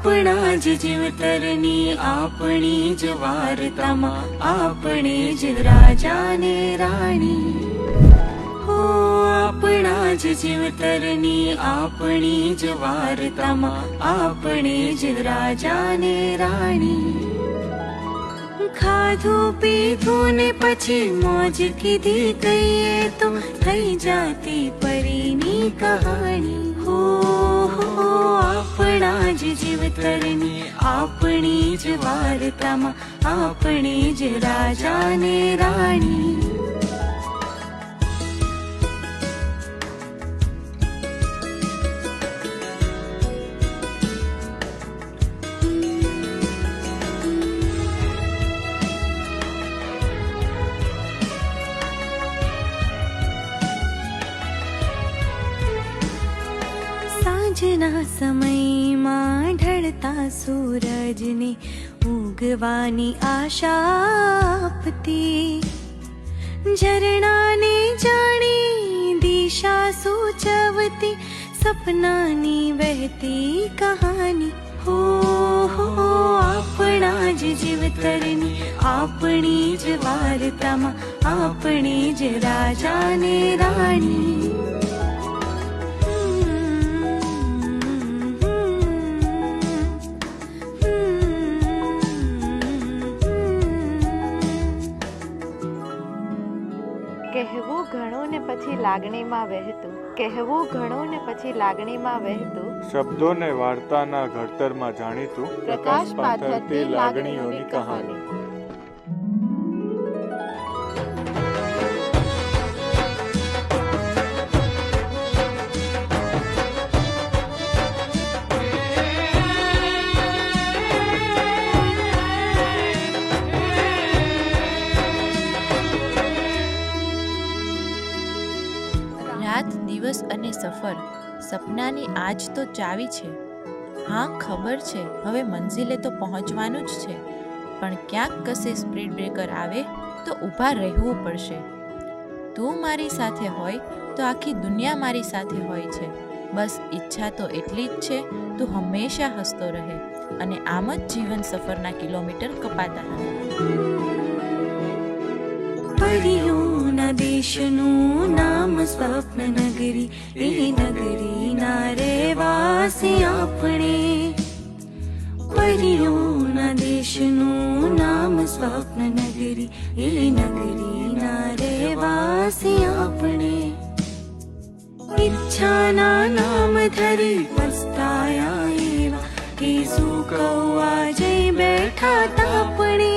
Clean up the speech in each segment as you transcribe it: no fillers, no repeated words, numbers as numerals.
આપણા જ જીવતરની આપણી જ વાર્તામાં આપણે જ રાજા ને રાણી. આપણા જ જીવતરની આપણી જ વાર્તામાં આપણે જ રાજા ને રાણી. ખાધું પીધું ને પછી મોજ કીધી કહીએ તો થઈ જાતી પરીની કહાણી. આપણા જ જીવતરની આપણી જ વાર્તામાં આપણે જ રાજા ને રાણી. સાંજના સમયમાં ઢળતા સૂરજને ઉગવાની આશા આપતી, ઝરણાને જાણી દિશા સૂચવતી, સપનાની વહેતી કહાની. આપણા જ જીવતરની આપણી જ વાર્તામાં આપણે જ રાજા ને રાણી. કહેવું ઘણું ને પછી લાગણીમાં વહેતું, કહેવું ઘણું ને પછી લાગણીમાં વહેતું, શબ્દોને વાર્તાના ઘડતરમાં જાણીતું, પ્રકાશ પાથરતી લાગણીઓની કહાની. રાત દિવસ અને સફર, સપનાની આજ તો ચાવી છે. હા ખબર છે હવે મંઝિલે તો પહોંચવાનું જ છે, પણ ક્યાંક કશે સ્પીડ બ્રેકર આવે તો ઊભા રહેવું પડશે. તું મારી સાથે હોય તો આખી દુનિયા મારી સાથે હોય છે. બસ ઈચ્છા તો એટલી જ છે, તું હંમેશા હસતો રહે અને આમ જ જીવન સફરના કિલોમીટર કપાતા રહે. પરીઓના દેશનું નામ સ્વપ્ન નગરી, એ નગરીના રહેવાસી આપણે. પરીઓના દેશનું નામ સ્વપ્ન નગરી, એ નગરીના રહેવાસી આપણે. ઈચ્છાના નામ ધરી પસ્તાયા એવા, કે શું કૌવા જઈ બેઠા તાપણે.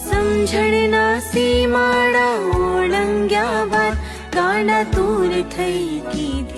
સમજણના સીમાડા ઓળંગ્યા બાદ ગાંડા તૂર થઈ કીધી